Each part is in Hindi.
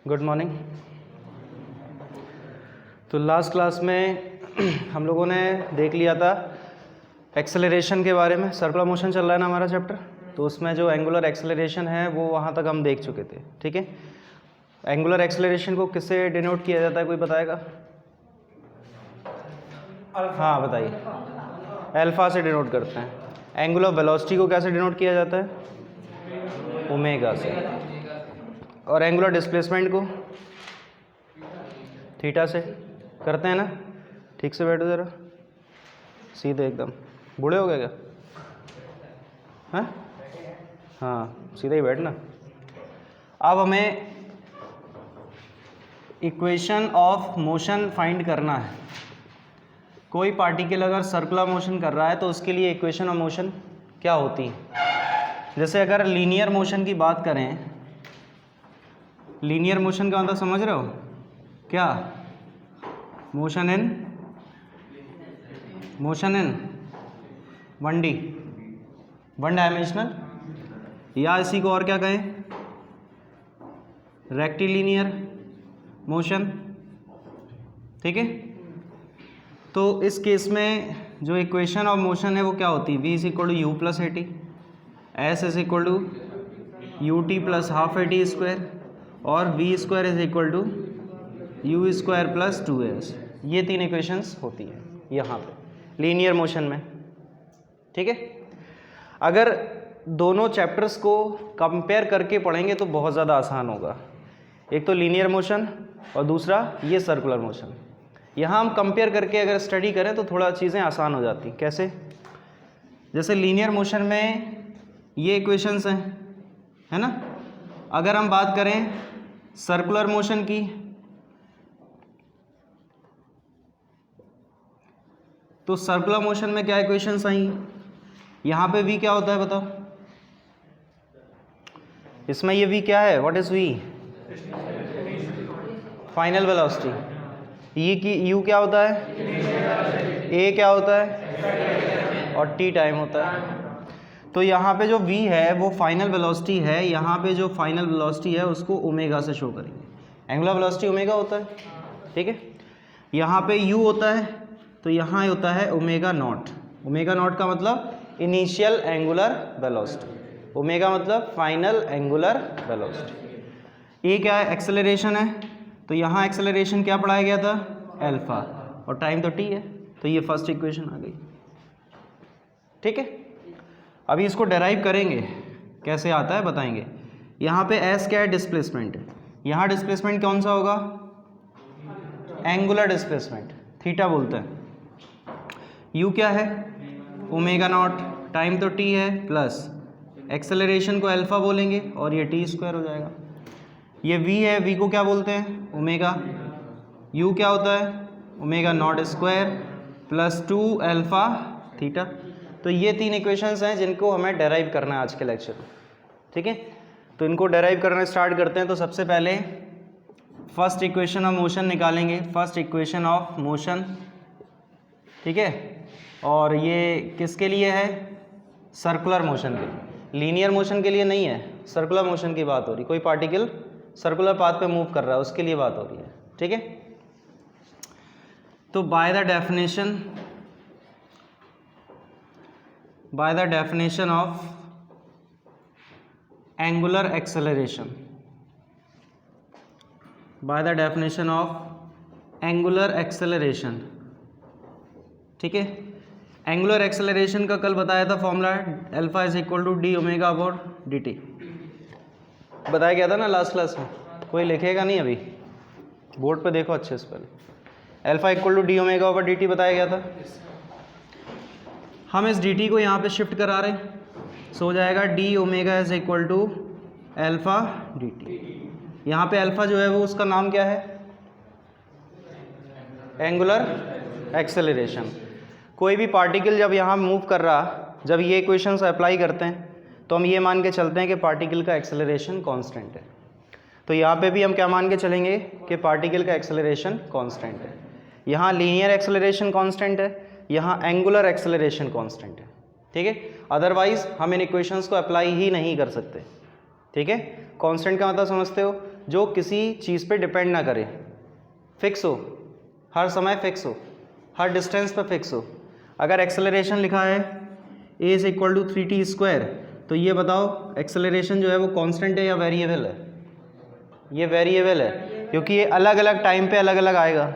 Good morning. तो लास्ट क्लास में हम लोगों ने देख लिया था एक्सेलरेशन के बारे में। सर्कुलर मोशन चल रहा है ना हमारा चैप्टर, तो उसमें जो एंगुलर एक्सेलरेशन है वो वहाँ तक हम देख चुके थे। ठीक है, एंगुलर एक्सेलरेशन को किससे डिनोट किया जाता है, कोई बताएगा? हाँ बताइए। अल्फा से डिनोट करते हैं। एंगुलर वेलोसिटी को कैसे डिनोट किया जाता है? ओमेगा से। और एंगुलर डिस्प्लेसमेंट को थीटा से करते हैं ना। ठीक से बैठो ज़रा, सीधे एकदम। बूढ़े हो गए क्या? हैं? हाँ, सीधे ही बैठना। अब हमें इक्वेशन ऑफ मोशन फाइंड करना है। कोई पार्टिकल अगर सर्कुलर मोशन कर रहा है तो उसके लिए इक्वेशन ऑफ मोशन क्या होती है? जैसे अगर लीनियर मोशन की बात करें, लीनियर मोशन का मतलब समझ रहे हो क्या? मोशन इन 1D, 1 डायमेंशनल, या इसी को और क्या कहें, रेक्टिलिनियर मोशन। ठीक है, तो इस केस में जो इक्वेशन ऑफ मोशन है वो क्या होती है? v is equal to u plus a t, s is equal to u t plus half a t square, और v square is equal to u square plus 2as। ये तीन इक्वेशंस होती है यहाँ पे लीनियर मोशन में। ठीक है, अगर दोनों चैप्टर्स को कंपेयर करके पढ़ेंगे तो बहुत ज़्यादा आसान होगा। एक तो लीनियर मोशन और दूसरा ये सर्कुलर मोशन। यहाँ हम कंपेयर करके अगर स्टडी करें तो थोड़ा चीज़ें आसान हो जाती। कैसे? जैसे लीनियर मोशन में ये इक्वेशंस हैं, है ना। अगर हम बात करें सर्कुलर मोशन की, तो सर्कुलर मोशन में क्या इक्वेशंस आई? यहाँ पे v क्या होता है बताओ? इसमें ये v क्या है? What is v? Final velocity. ये की u क्या होता है? a क्या होता है? और t टाइम होता है। तो यहाँ पे जो v है वो फाइनल वेलोसिटी है। यहाँ पे जो फाइनल वेलोसिटी है उसको ओमेगा से शो करेंगे। एंगुलर वेलोसिटी ओमेगा होता है। ठीक है, यहाँ पे u होता है तो यहाँ होता है ओमेगा नॉट। ओमेगा नॉट का मतलब इनिशियल एंगुलर वेलोसिटी, ओमेगा मतलब फाइनल एंगुलर वेलोसिटी। ए क्या है? एक्सेलरेशन है, तो यहाँ एक्सेलरेशन क्या पढ़ाया गया था? अल्फा, और टाइम तो टी है, तो ये फर्स्ट इक्वेशन आ गई। ठीक है, अभी इसको डेराइव करेंगे, कैसे आता है बताएंगे। यहाँ पे एस क्या है? डिस्प्लेसमेंट है। यहाँ डिस्प्लेसमेंट कौन सा होगा? एंगुलर डिस्प्लेसमेंट, थीटा बोलते हैं। यू क्या है? ओमेगा नॉट, टाइम तो टी है, प्लस एक्सेलरेशन को अल्फा बोलेंगे और ये टी स्क्वायर हो जाएगा। ये वी है, वी को क्या बोलते हैं? ओमेगा। यू क्या होता है? Omega not square plus 2 alpha theta. तो ये तीन इक्वेशंस हैं जिनको हमें डेराइव करना है आज के लेक्चर में। ठीक है, तो इनको डेराइव करना स्टार्ट करते हैं। तो सबसे पहले फर्स्ट इक्वेशन ऑफ मोशन निकालेंगे। फर्स्ट इक्वेशन ऑफ मोशन, ठीक है, और ये किसके लिए है? सर्कुलर मोशन के लिए। लीनियर मोशन के लिए नहीं है, सर्कुलर मोशन की बात हो रही। कोई पार्टिकल सर्कुलर पाथ पे मूव कर रहा है उसके लिए बात हो रही है। ठीक है, तो by the definition of angular acceleration, by the definition of angular acceleration. ठीक है, एंगुलर एक्सेलरेशन का कल बताया था formula, alpha is equal to D omega upon D T. बताया गया था ना लास्ट क्लास में। कोई लिखेगा नहीं अभी, बोर्ड पे देखो अच्छे से पहले। Alpha equal to D omega upon D T बताया गया था। हम इस डी टी को यहाँ पे शिफ्ट करा रहे हैं, सो हो जाएगा D omega is equal to alpha D T. यहाँ पे अल्फा जो है वो उसका नाम क्या है? Angular acceleration. कोई भी पार्टिकल जब यहाँ मूव कर रहा, जब ये इक्वेशंस अप्लाई करते हैं तो हम ये मान के चलते हैं कि पार्टिकल का एक्सेलरेशन कांस्टेंट है। तो यहाँ पे भी हम क्या मान के चलेंगे कि पार्टिकल का एक्सेलरेशन कांस्टेंट है। यहाँ लीनियर एक्सेलरेशन कांस्टेंट है, यहाँ एंगुलर एक्सेलरेशन कांस्टेंट है। ठीक है, अदरवाइज हम इन इक्वेशंस को अप्लाई ही नहीं कर सकते। ठीक है, कांस्टेंट का मतलब समझते हो? जो किसी चीज़ पे डिपेंड ना करे, फिक्स हो, हर समय फिक्स हो, हर डिस्टेंस पे फिक्स हो। अगर एक्सेलरेशन लिखा है a is equal to 3t², तो ये बताओ एक्सेलरेशन जो है वो कांस्टेंट है या वेरिएबल है? ये वेरिएबल है, क्योंकि ये अलग अलग टाइम पे अलग अलग आएगा।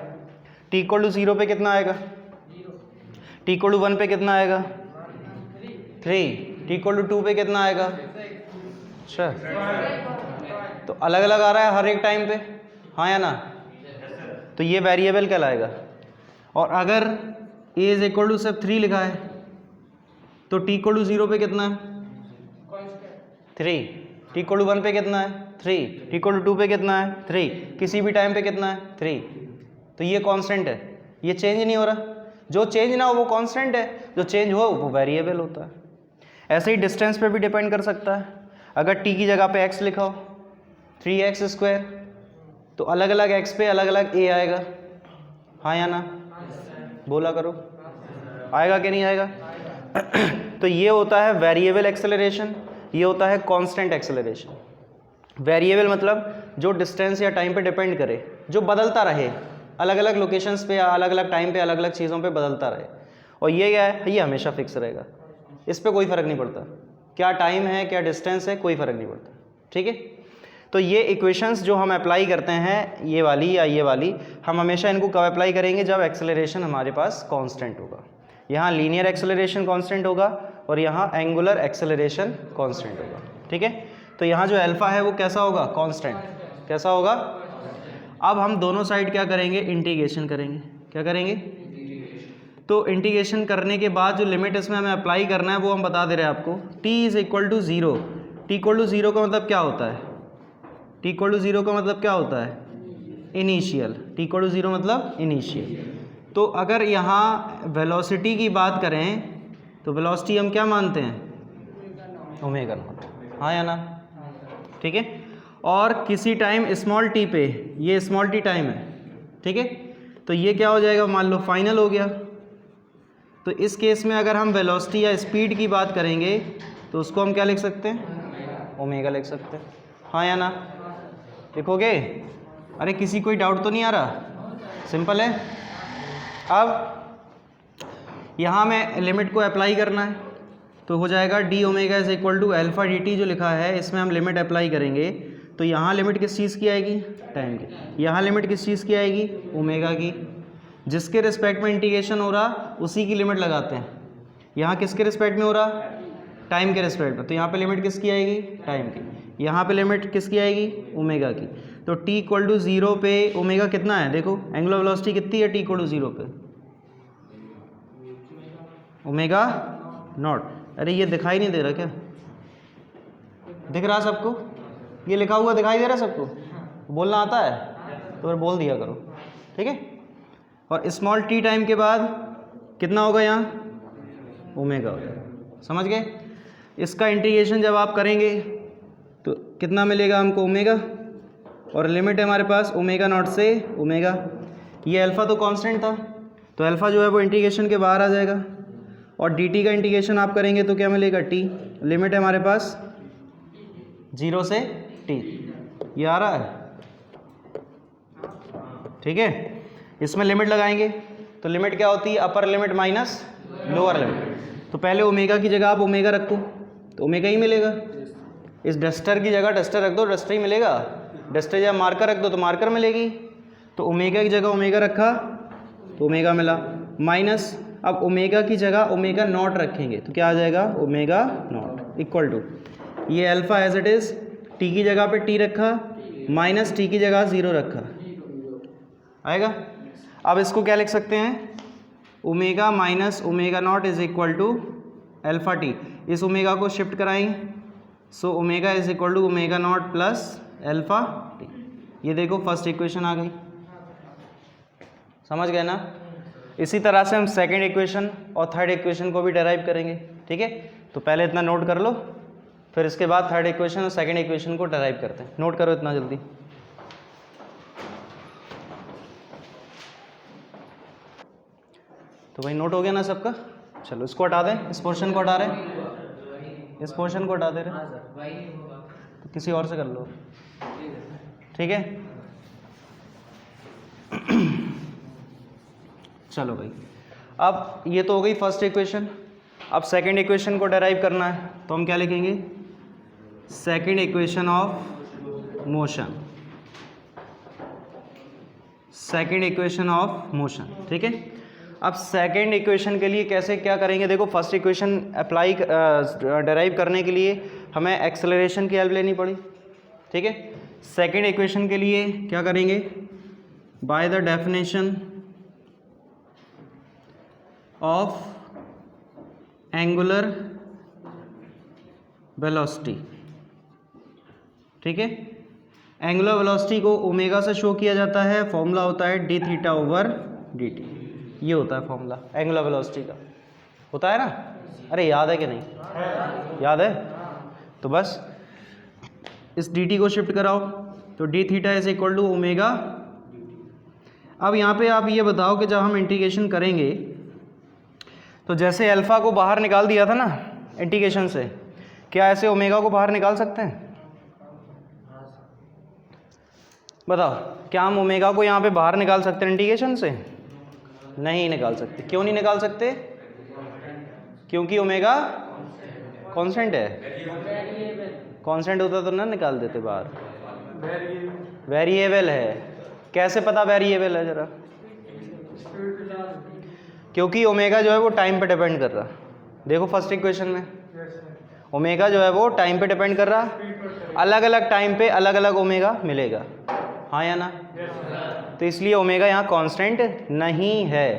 t इक्वल टू 0 पे कितना आएगा? t इक्वल टू 1 पे कितना आएगा? 3। t इक्वल टू 2 पे कितना आएगा? अच्छा, तो अलग अलग आ रहा है हर एक टाइम पे, हाँ या ना? तो ये वेरिएबल कहलाएगा। और अगर a इज इक्वल टू सिर्फ 3 लिखा है तो t इक्वल टू 0 पे कितना है? 3। t इक्वल टू 1 पे कितना है? 3। t इक्वल टू 2 पे कितना है? 3। किसी भी टाइम पे कितना है? 3। तो ये कांस्टेंट है, ये चेंज नहीं हो रहा। जो चेंज ना हो वो कांस्टेंट है, जो चेंज हो वो वेरिएबल होता है। ऐसे ही डिस्टेंस पे भी डिपेंड कर सकता है। अगर t की जगह पे x लिखा हो 3x², तो अलग अलग x पे अलग अलग a आएगा, हाँ या ना? बोला करो, आएगा कि नहीं आएगा? तो ये होता है वेरिएबल एक्सेलरेशन, ये होता है कांस्टेंट एक्सेलरेशन। वेरिएबल मतलब जो डिस्टेंस या टाइम पे डिपेंड करे, जो बदलता रहे, अलग अलग लोकेशंस पे या अलग अलग टाइम पे अलग अलग चीज़ों पे बदलता रहे। और ये क्या है? ये हमेशा फिक्स रहेगा, इस पर कोई फ़र्क नहीं पड़ता, क्या टाइम है क्या डिस्टेंस है, कोई फ़र्क नहीं पड़ता। ठीक है, तो ये इक्वेशंस जो हम अप्लाई करते हैं, ये वाली या ये वाली, हम हमेशा इनको कब अप्लाई करेंगे? जब एक्सेलरेशन हमारे पास कांस्टेंट होगा। यहाँ लीनियर एक्सेलरेशन कांस्टेंट होगा और यहाँ एंगुलर एक्सेलरेशन कांस्टेंट होगा। ठीक है, तो यहाँ जो अल्फा है वो कैसा होगा? कांस्टेंट। कैसा होगा? अब हम दोनों साइड क्या करेंगे? इंटीग्रेशन करेंगे। क्या करेंगे? तो इंटीग्रेशन करने के बाद जो लिमिट इसमें हमें अप्लाई करना है वो हम बता दे रहे हैं आपको। t is equal to 0। t equal to 0 का मतलब क्या होता है? t इक्वल टू 0 का मतलब क्या होता है? इनिशियल। t इक्वल टू 0 मतलब इनिशियल। तो अगर यहाँ वेलोसिटी की बात करें तो वेलोसिटी हम क्या मानते हैं? ओमेगा नॉट, हाँ या ना? ठीक है, और किसी टाइम स्मॉल t पे, ये स्मॉल t टाइम है, ठीक है, तो ये क्या हो जाएगा? मान लो फाइनल हो गया। तो इस केस में अगर हम वेलोसिटी या स्पीड की बात करेंगे तो उसको हम क्या लिख सकते हैं? ओमेगा लिख सकते हैं, हाँ या ना? लिखोगे? अरे किसी कोई डाउट तो नहीं आ रहा? सिंपल है। अब यहाँ में लिमिट को अप्लाई करना है तो हो जाएगा D omega is equal to alpha D T. जो लिखा है इसमें हम लिमिट अप्लाई करेंगे तो यहाँ लिमिट किस चीज़ की आएगी? टाइम की। यहाँ लिमिट किस चीज़ की आएगी? ओमेगा की। जिसके रिस्पेक्ट में इंटीग्रेशन हो रहा उसी की लिमिट लगाते हैं। यहाँ किसके रिस्पेक्ट में हो रहा? टाइम के रिस्पेक्ट में, तो यहाँ पे लिमिट किसकी आएगी? टाइम की। यहाँ पे लिमिट किसकी आएगी? ओमेगा की। तो t इक्वल टू 0 पे ओमेगा कितना है? देखो एंगुलर वेलोसिटी कितनी है t इक्वल टू 0 पे? Omega naught. अरे ये दिखाई नहीं दे रहा क्या? दिख रहा सबको? ये लिखा हुआ दिखाई दे रहा सबको? बोलना आता है तो फिर बोल दिया करो, ठीक है। और स्मॉल t टाइम के बाद कितना होगा? यहाँ ओमेगा हो जाएगा, समझ गए? इसका इंटीग्रेशन जब आप करेंगे तो कितना मिलेगा हमको? ओमेगा, और लिमिट है हमारे पास ओमेगा नॉट से ओमेगा। ये अल्फ़ा तो कांस्टेंट था तो अल्फ़ा जो है वो इंटीग्रेशन के बाहर आ जाएगा, और dt का इंटीग्रेशन आप करेंगे तो क्या मिलेगा? t। लिमिट है हमारे पास 0 से t। ये आ रहा है, ठीक है। इसमें लिमिट लगाएंगे तो लिमिट क्या होती है? Upper limit minus lower limit. तो पहले ओमेगा की जगह आप ओमेगा रखो तो ओमेगा ही मिलेगा। इस डस्टर की जगह डस्टर रख दो, डस्टर ही मिलेगा। डस्टर या मार्कर रख दो तो मार्कर मिलेगी। तो ओमेगा की जगह ओमेगा रखा तो ओमेगा मिला, माइनस अब ओमेगा की जगह ओमेगा नॉट रखेंगे तो क्या आ जाएगा? ओमेगा नॉट इक्वल टू ये alpha as it is, T की जगह पे टी रखा माइनस टी की जगह 0 रखा, आएगा। अब इसको क्या लिख सकते हैं? Omega minus omega not is equal to alpha T. इस ओमेगा को शिफ्ट कराएं, so omega is equal to omega not plus alpha T. ये देखो फर्स्ट इक्वेशन आ गई, समझ गए ना? इसी तरह से हम सेकंड इक्वेशन और थर्ड इक्वेशन को भी डेराइव करेंगे, ठीक है। तो पहले इतना नोट कर लो, फिर इसके बाद थर्ड इक्वेशन और सेकंड इक्वेशन को डेराइव करते हैं। नोट करो इतना जल्दी। तो भाई नोट हो गया ना सबका? चलो इसको हटा दें, इस पोर्शन को हटा रहे, इस पोर्शन को हटा दे रहे, तो किसी और से कर लो। ठीक है। चलो भाई, अब ये तो हो गई फर्स्ट इक्वेशन। अब सेकंड इक्वेशन को डेराइव करना है, तो हम क्या लिखेंगे? Second equation of motion, second equation of motion, ठीक है। अब सेकंड इक्वेशन के लिए कैसे क्या करेंगे? देखो, फर्स्ट इक्वेशन अप्लाई डेराइव करने के लिए हमें एक्सेलरेशन की हेल्प लेनी पड़ी, ठीक है। सेकंड इक्वेशन के लिए क्या करेंगे? Bye the definition of angular velocity, ठीक है। एंगुलर वेलोसिटी को ओमेगा से शो किया जाता है, फॉर्मूला होता है D theta over D t. ये होता है फॉर्मूला एंगुलर वेलोसिटी का, होता है ना? अरे याद है कि नहीं? याद है? तो बस इस डी टी को शिफ्ट कराओ, तो D theta is equal to omega. अब यहाँ पे आप ये बताओ कि जब हम इंटीग्रेशन करेंगे तो जैसे अल्फ़ा को बाहर निकाल दिया था ना इंटीग्रेशन से, क्या ऐसे ओमेगा को बाहर निकाल सकते हैं? बताओ, क्या हम ओमेगा को यहाँ पे बाहर निकाल सकते हैं इंटीग्रेशन से? नहीं निकाल सकते। क्यों नहीं निकाल सकते? क्योंकि ओमेगा कांस्टेंट है। कांस्टेंट होता तो ना निकाल देते बाहर। वेरिएबल है। कैसे पता वेरिएबल है जरा? क्योंकि ओमेगा जो है वो टाइम पे डिपेंड कर रहा। देखो फर्स्ट इक्वेशन में ओमेगा जो है वो टाइम पे डिपेंड कर रहा, अलग अलग टाइम पे अलग अलग ओमेगा मिलेगा, हाँ या ना? तो इसलिए ओमेगा यहाँ कांस्टेंट नहीं है।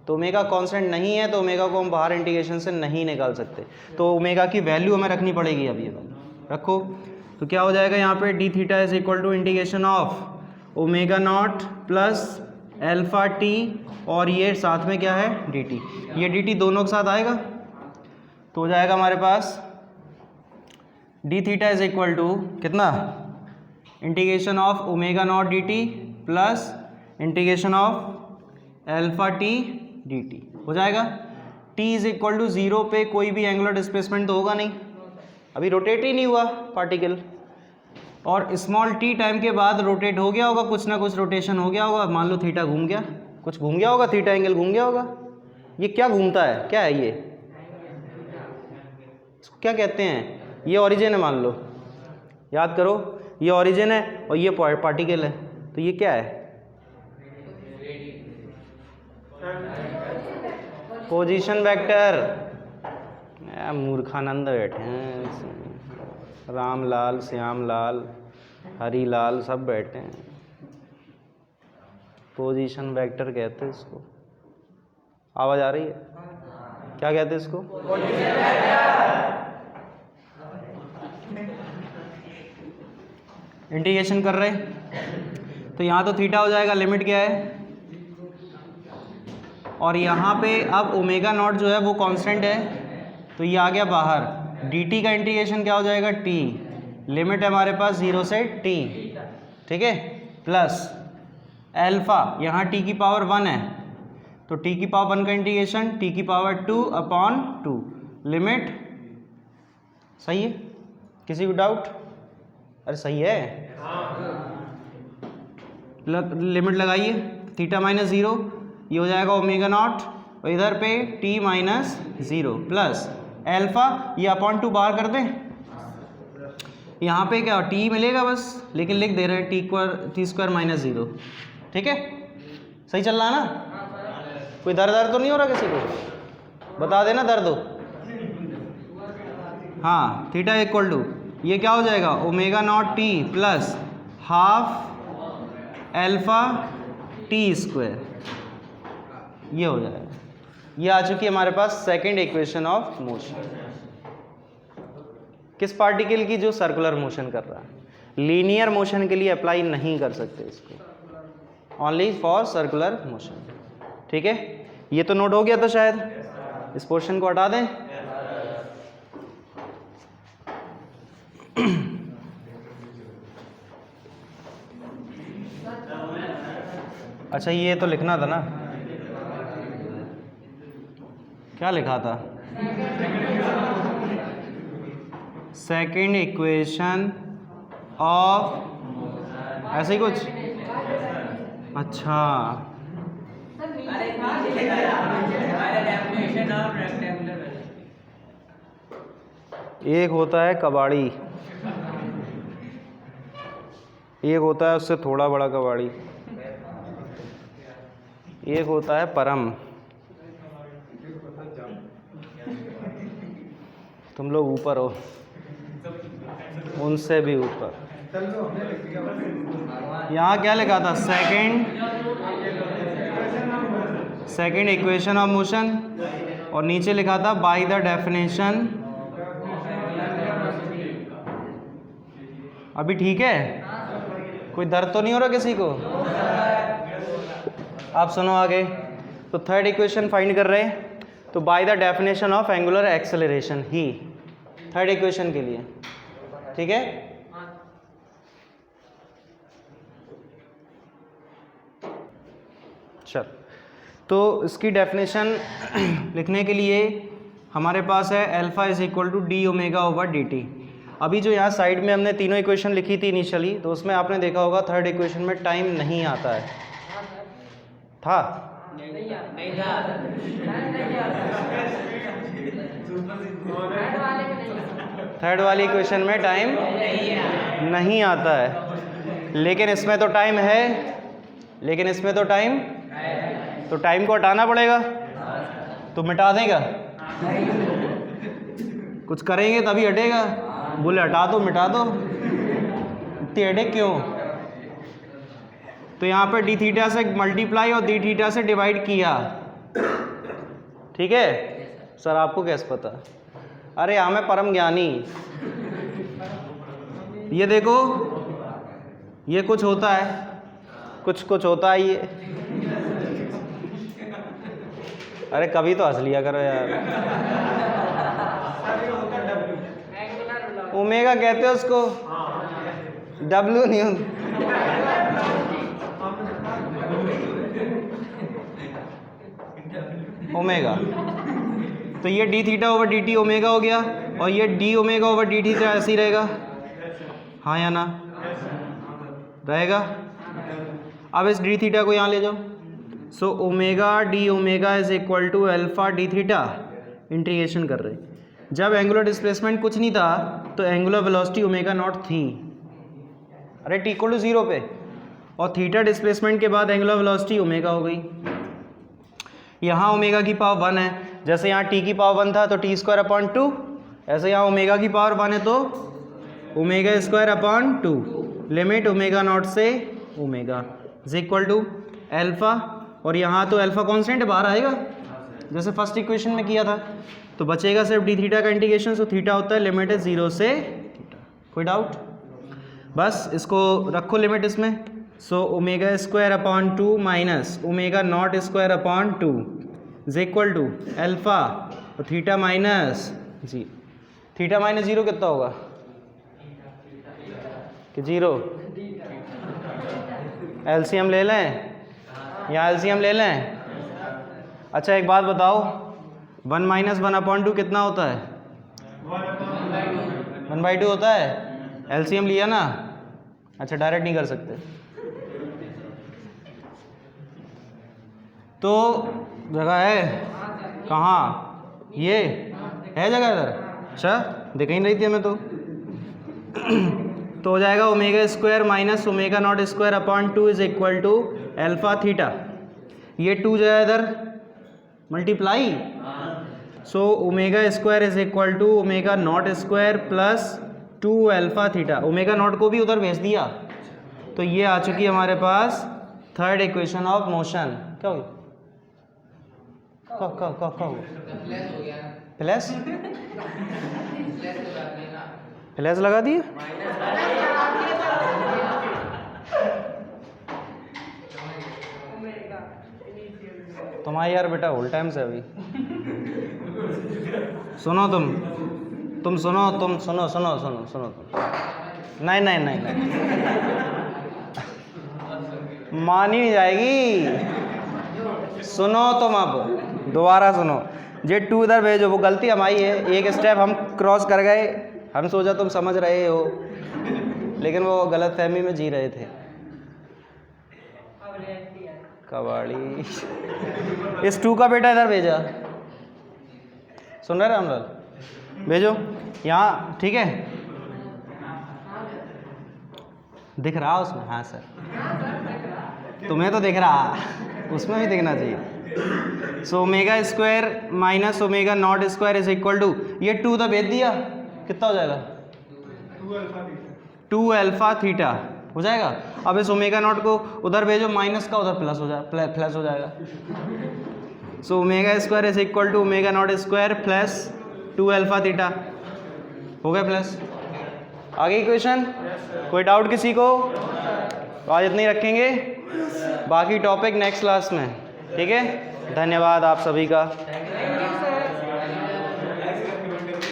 तो ओमेगा कांस्टेंट नहीं है, तो ओमेगा को हम बाहर इंटीग्रेशन से नहीं निकाल सकते। तो ओमेगा की वैल्यू हमें रखनी पड़ेगी। अब ये रखो, तो क्या हो जाएगा यहाँ पे? D theta is equal to integration of omega not plus alpha t, और ये साथ में क्या है? D t. ये डी टी दोनों के साथ आएगा, तो हो जाएगा हमारे पास d theta is equal to कितना? Integration of omega naught d t plus integration of alpha t d t हो जाएगा। टी इज इक्वल टू 0 पे कोई भी एंगुलर डिस्प्लेसमेंट तो होगा नहीं, अभी रोटेट ही नहीं हुआ पार्टिकल, और स्मॉल टी टाइम के बाद रोटेट हो गया होगा, कुछ ना कुछ रोटेशन हो गया होगा। मान लो थीटा घूम गया, कुछ घूम गया होगा, थीटा एंगल घूम गया होगा। ये क्या घूमता है? क्या है ये? इसको क्या कहते हैं? ये ओरिजिन है मान लो, याद करो, ये ओरिजिन है और ये पार्टिकल है, तो ये क्या है? Position vector. मूर्खानंद बैठे हैं, रामलाल, श्यामलाल, हरीलाल सब बैठे हैं। पोजीशन वेक्टर कहते हैं इसको। आवाज आ रही है? क्या कहते हैं इसको? इंटीग्रेशन कर रहे, तो यहाँ तो थीटा हो जाएगा, लिमिट क्या है? और यहाँ पे अब ओमेगा नॉट जो है वो कांस्टेंट है, तो ये आ गया बाहर। dt का इंटीग्रेशन क्या हो जाएगा? t, लिमिट है हमारे पास 0 से t, ठीक है, प्लस एल्फा, यहाँ t की पावर 1 है, तो t की पावर 1 का इंटीग्रेशन t की पावर 2/2, लिमिट। सही है? किसी को डाउट? अरे सही है, लिमिट लगाइए, थीटा माइनस 0, ये हो जाएगा ओमेगा नॉट, और इधर पे t माइनस 0 प्लस एल्फा, ये अपॉन 2 बाहर कर दें, यहाँ पे क्या t मिलेगा बस, लेकिन लिख दे रहे हैं टी स्क्वायर माइनस 0, ठीक है। सही चल रहा है ना? कोई दर्द तो नहीं हो रहा किसी को? बता देना दर्द हो। हाँ, थीटा इक्वल टू ये क्या हो जाएगा? Omega not t plus half alpha T square, ये हो जाएगा। ये आ चुकी है हमारे पास सेकंड इक्वेशन ऑफ मोशन। किस पार्टिकल की? जो सर्कुलर मोशन कर रहा है। लीनियर मोशन के लिए अप्लाई नहीं कर सकते इसको, ओनली फॉर सर्कुलर मोशन, ठीक है। ये तो नोट हो गया था शायद, इस पोर्शन को हटा दें। अच्छा, ये तो लिखना था ना, क्या लिखा था? सेकंड इक्वेशन ऑफ ऐसे ही कुछ? अच्छा, एक होता है कबाड़ी, एक होता है उससे थोड़ा बड़ा कबाड़ी, एक होता है परम। तुम लोग ऊपर हो, उनसे भी ऊपर। यहाँ क्या लिखा था? सेकंड इक्वेशन ऑफ मोशन, और नीचे लिखा था बाय द डेफिनेशन। अभी ठीक है? कोई दर्द तो नहीं हो रहा किसी को? आप सुनो आगे। तो थर्ड इक्वेशन फाइंड कर रहे हैं, तो by the definition of angular acceleration he, third equation के लिए, ठीक है? चल, तो इसकी डेफिनेशन लिखने के लिए हमारे पास है alpha is equal to D omega over D T. अभी जो यहाँ साइड में हमने तीनों इक्वेशन लिखी थी इनिशियली, तो उसमें आपने देखा होगा थर्ड इक्वेशन में टाइम नहीं आता है, था? थर्ड वाली इक्वेशन में टाइम नहीं आता है, लेकिन इसमें तो टाइम है, लेकिन इसमें तो टाइम, तो टाइम को हटाना पड़ेगा। तो मिटा देगा? कुछ करेंगे तभी हटेगा। बोले हटा दो, मिटा दो, इतनी हेडेक क्यों? तो यहाँ पे डी थीटा से मल्टीप्लाई और डी थीटा से डिवाइड किया, ठीक है? सर आपको कैसे पता? अरे यहाँ मैं परम ज्ञानी। ये देखो, ये कुछ होता है, कुछ कुछ होता है ये। अरे कभी तो हंस लिया करो यार। ओमेगा कहते हो उसको, डब्ल्यू नहीं। ओमेगा, तो ये D theta over D T omega हो गया, और ये D omega over D theta ऐसे ही रहेगा, हाँ या ना? रहेगा। अब इस डी थीटा को यहाँ ले जाओ। So omega D omega is equal to alpha D theta, integration कर रहे। जब एंगुलर डिस्प्लेसमेंट कुछ नहीं था तो एंगुलर वेलोसिटी ओमेगा नॉट थी, अरे टी इक्वल टू 0 पे, और थीटा डिस्प्लेसमेंट के बाद एंगुलर वेलोसिटी ओमेगा हो गई। यहाँ ओमेगा की पावर 1 है, जैसे यहाँ टी की पावर 1 था तो टी स्क्वायर अपॉन 2, ऐसे यहाँ ओमेगा की पावर 1 है तो omega square upon 2, limit omega naught से omega is equal to alpha, और यहाँ तो अल्फा कॉन्स्टेंट बाहर आएगा जैसे फर्स्ट इक्वेशन में किया था, तो बचेगा सिर्फ डी थीटा का इंटीग्रेशन। सो थीटा होता है लिमिट है 0 से थीटा। कोई डाउट? बस इसको रखो लिमिट इसमें। So omega square upon 2 minus omega not square upon 2 is equal to alpha, और थीटा माइनस जी, थीटा माइनस 0 कितना होगा कि 0? एलसीएम ले लें, या एलसीएम ले लें? अच्छा एक बात बताओ, 1 माइनस 1 अपॉन 2 कितना होता है? 1/2 होता है। एलसीएम लिया ना? अच्छा डायरेक्ट नहीं कर सकते, तो जगह है कहाँ? ये है जगह इधर? अच्छा दिख ही नहीं रही थी हमें तो हो जाएगा omega square minus omega not square upon 2 is equal to alpha theta. ये 2 जो है इधर multiply, so omega square is equal to omega not square plus 2 alpha theta. Omega not को भी उधर भेज दिया, तो ये आ चुकी है हमारे पास थर्ड इक्वेशन ऑफ मोशन। क्या हुई? प्लस प्लस लगा दिए? तुम्हारी यार बेटा होल टाइम से अभी सुनो, तुम सुनो, तुम सुनो सुनो सुनो सुनो तुम, नहीं नहीं नहीं नहीं मानी नहीं जाएगी। सुनो तुम, अब दोबारा सुनो। जे 2 इधर भेजो, वो गलती हमारी है, एक स्टेप हम क्रॉस कर गए, हम सोचा तुम समझ रहे हो, लेकिन वो गलत फहमी में जी रहे थे। कबाड़ी। इस 2 का बेटा इधर भेजा, सुन रहे रामलाल, भेजो यहाँ, ठीक है, दिख रहा उसमें? हाँ सर, तुम्हें तो दिख रहा, उसमें भी दिखना चाहिए। So omega square minus omega not square is equal to, ये 2 तो भेज दिया, कितना हो जाएगा? 2 अल्फा थीटा हो जाएगा। अब इस ओमेगा नॉट को उधर भेजो, माइनस का उधर प्लस हो जाएगा। So omega square is equal to omega not square plus 2 alpha theta, हो गया प्लस। आगे क्वेश्चन, कोई डाउट किसी को? तो आज इतनी रखेंगे, बाकी टॉपिक नेक्स्ट क्लास में, ठीक है। धन्यवाद आप सभी का।